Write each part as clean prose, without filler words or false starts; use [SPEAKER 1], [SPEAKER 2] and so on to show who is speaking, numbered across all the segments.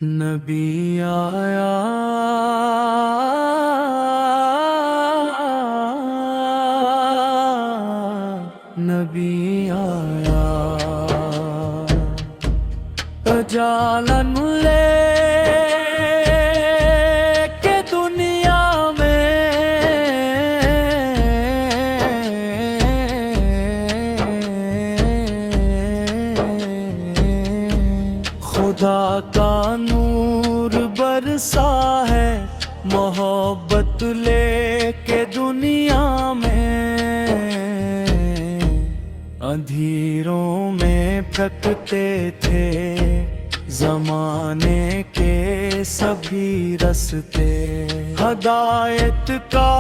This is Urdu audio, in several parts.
[SPEAKER 1] نبی آیا نبی آیا اجالن لے کے دنیا میں خدا کا نور برسا ہے محبت لے کے دنیا میں اندھیروں میں پھٹکتے تھے زمانے کے سبھی رستے ہدایت کا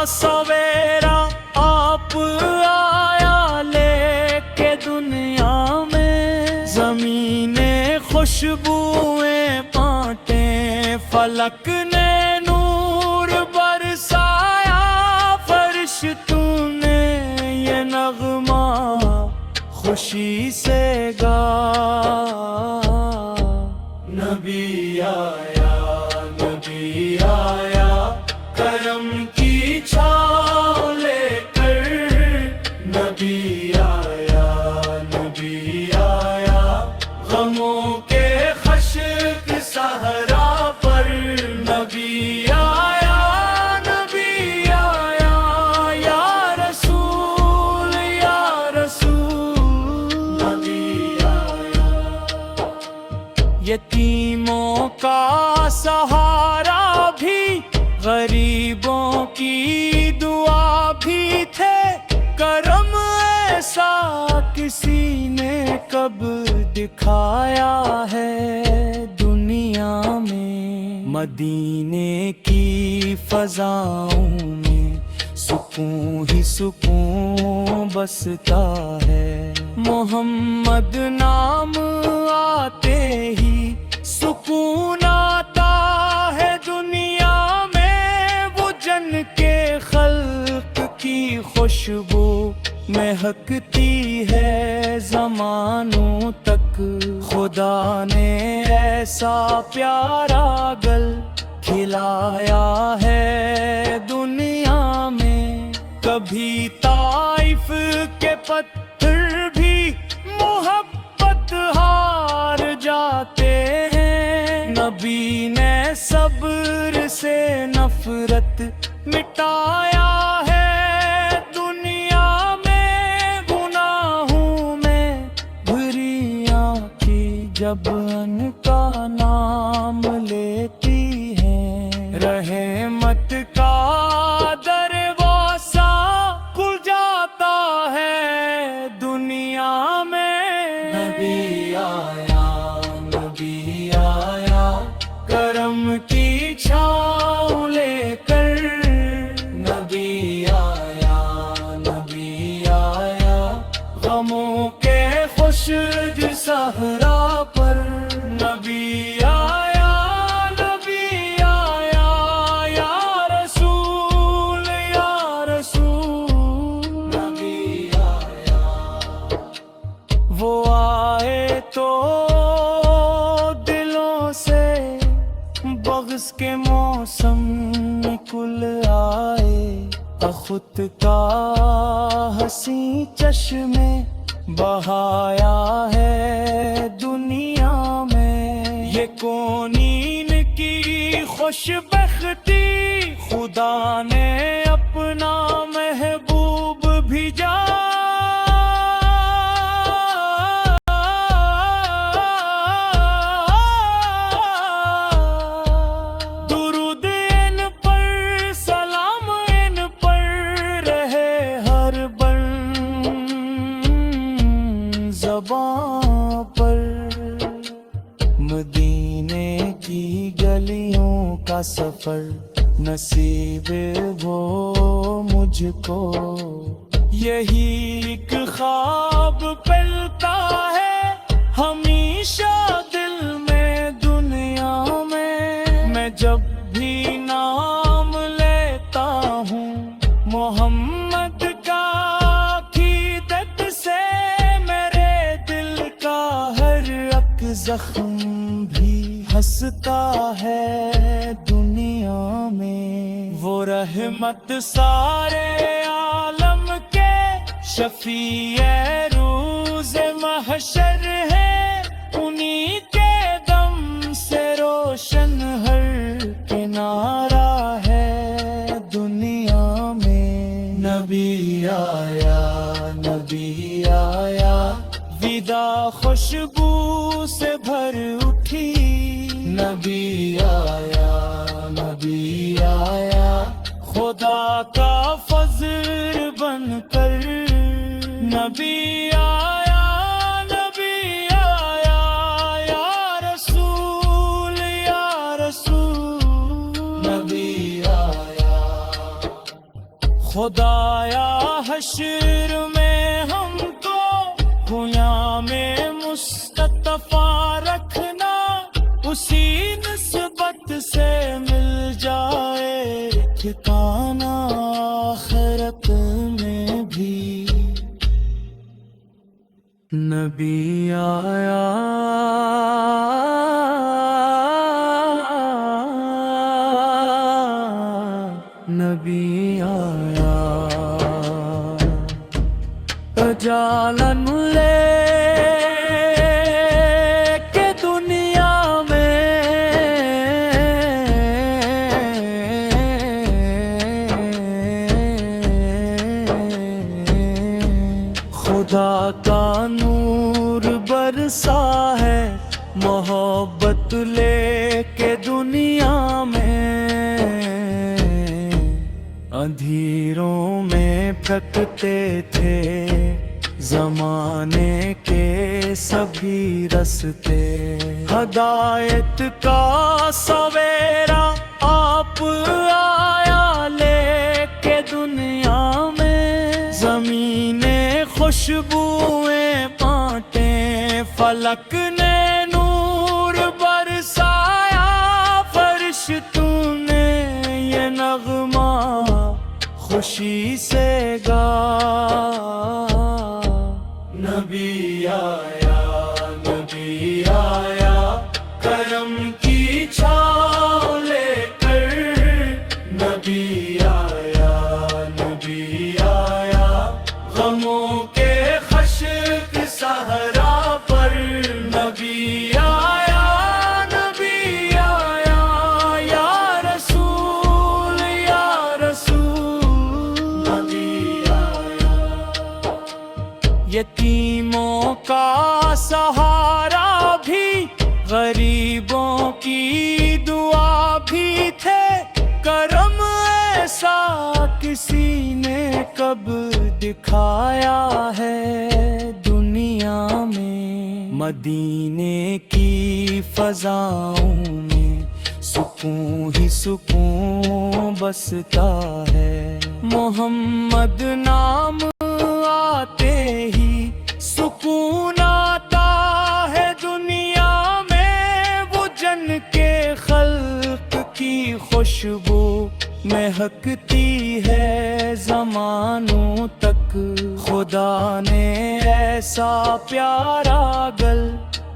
[SPEAKER 1] سویرا آپ آیا لے کے دنیا میں زمینیں خوشبوئیں بانٹیں فلک نے نور برسایا فرشتوں نے یہ نغمہ خوشی سے گا نبی آیا کرم کی چھاؤ لے کر نبی آیا غموں کے خشک صحرا پر نبی آیا یا رسول نبی آیا یتیموں کا سہارا بھی غریبوں کی دعا بھی تھے کرم ایسا کسی نے کب دکھایا ہے دنیا میں مدینے کی فضاؤں میں سکون ہی سکون بستا ہے محمد نام آتے ہی سکون آتا ہے دنیا میں وہ جن کے خلق کی خوشبو مہکتی ہے زمانوں تک خدا نے ایسا پیارا گل کھلایا ہے دنیا میں کبھی طائف کے پتھر بھی محبت ہار جاتے ہیں نبی نے صبر سے نفرت مٹایا ہے جب ان کا نام لیتی ہیں رحمت کا دروازہ کھل جاتا ہے دنیا میں نبی آیا کرم کی چھاؤ لے کر نبی آیا غموں کے خشک صحرا پر نبی آیا یا رسول نبی آیا وہ آئے تو دلوں سے بغض کے موسم نکل آئے خود کا حسین چشمے بہایا ہے دنیا میں یہ کونین کی خوش بختی خدا نے اپنا محبوب بھیجا درود ان پر سلام ان پر رہے ہر بر زباں پر مدینے کی گلیوں کا سفر نصیب ہو مجھ کو یہی ایک خواب پلتا ہے ہمیشہ دل میں دنیا میں جب بھی نام لیتا ہوں محمد کا عقیدت سے میرے دل کا ہر زخم بھی ہنس بستا ہے دنیا میں، وہ رحمت سارے عالم کے شفیع روز محشر ہے، انہی کے دم سے روشن ہر کنارہ ہے دنیا میں۔ نبی آیا نبی آیا، ودا خوشبو سے بھر اٹھی، نبی آیا نبی آیا، خدا کا فضل بن کر، نبی آیا نبی آیا، یا رسول یا رسول، نبی آیا۔ خدایا حشر میں ہم کو قیام مصطفیٰ رکھنا، اسی نسبت سے مل جائے ٹھکانہ آخرت میں بھی۔ نبی آیا نبی آیا، اجالن لے کے دنیا میں، خدا کا نور برسا ہے محبت لے کے دنیا میں، اندھیروں میں پھٹکتے تھے زمانے کے سبھی رستے، ہدایت کا سویرا آپ آیا لے کے دنیا میں، زمینیں خوشبوئیں بانٹیں، فلک نے نور برسایا، فرشتوں نے یہ نغمہ خوشی سے گا۔ نبی آیا نبی آیا، کرم کی چھاؤں لے کر، نبی آیا نبی آیا، غموں کے خشک صحرا پر، نبی آیا نبی آیا، یا رسول یا رسول، نبی آیا۔ یتیموں کا سہارا بھی، غریبوں کی دعا بھی تھے، کرم ایسا کسی نے کب دکھایا ہے دنیا میں۔ مدینے کی فضاؤں میں سکون ہی سکون بستا ہے، محمد نام آتے ہی سکون آتا ہے دنیا میں، وہ جن کے خلق کی خوشبو مہکتی ہے زمانوں تک، خدا نے ایسا پیارا گل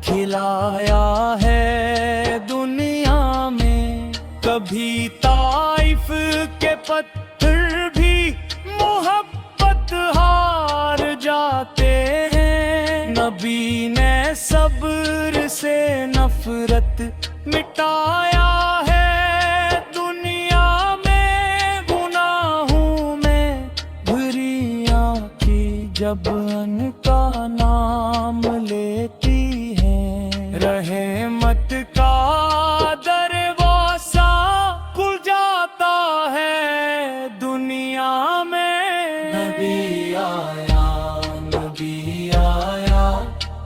[SPEAKER 1] کھلایا ہے دنیا میں، کبھی طائف کے پتھر بھی محبت ہار جاتے ہیں، نبی نے صبر سے نفرت مٹایا ہے دنیا میں، گناہوں میں بھری آنکھیں جب ان کا نام لیتی ہیں، رحمت کا دروازہ کھل جاتا ہے دنیا میں۔ نبی آیا نبی آیا،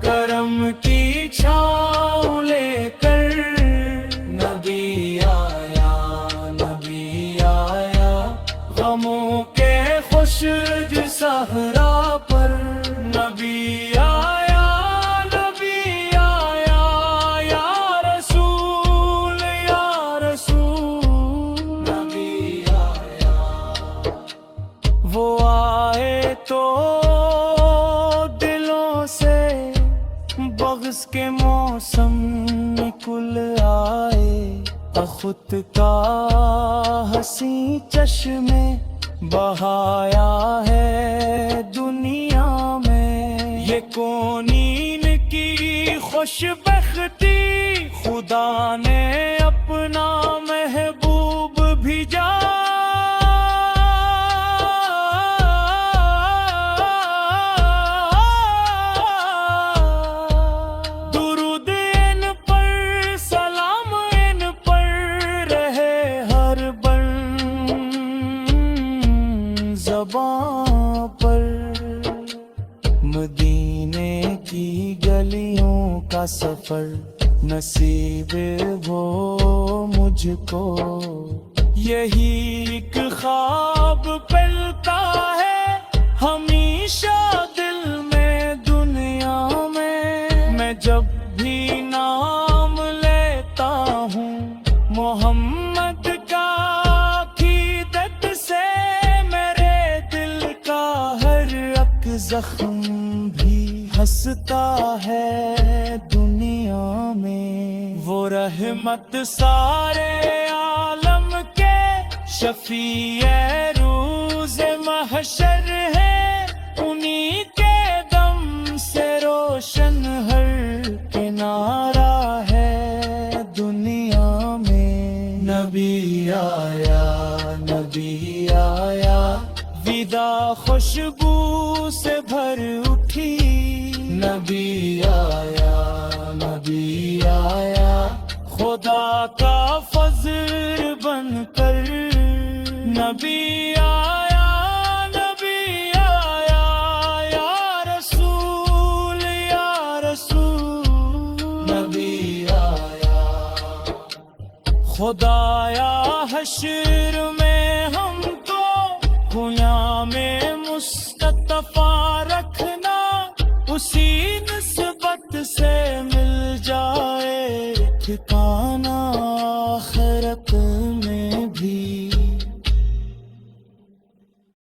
[SPEAKER 1] کرم کی چھاؤں لے کر، خود کا حسین چشمے بہایا ہے دنیا میں، یہ کونین کی خوش بختی، خدا نے اپنا محبوب بھیجا۔ درود ان پر، سلام ان پر رہے ہر بن زباں پر۔ مدینے کی گلیوں کا سفر نصیب ہو مجھ کو، یہی ایک خواب پلتا ہے ہمیشہ دل میں دنیا میں۔ میں جب بھی نام لیتا ہوں محمد کا، عقیدت سے میرے دل کا ہر ایک زخم بھی ہنستا ہے دنیا میں۔ وہ رحمت سارے عالم کے شفیع روز محشر ہے، انہی کے دم سے روشن ہر کنارہ ہے دنیا میں۔ نبی آیا، نبی آیا، ودا خوشبو سے بھر اٹھی۔ نبی آیا، نبی آیا، خدا کا فضل بن کر۔ نبی آیا، نبی آیا، یا رسول، یا رسول۔ نبی آیا، خدایا حشر میں ہم کو دنیا میں مصطفیٰ رکھنا، اسی نسبت سے مل جائے ٹھکانہ۔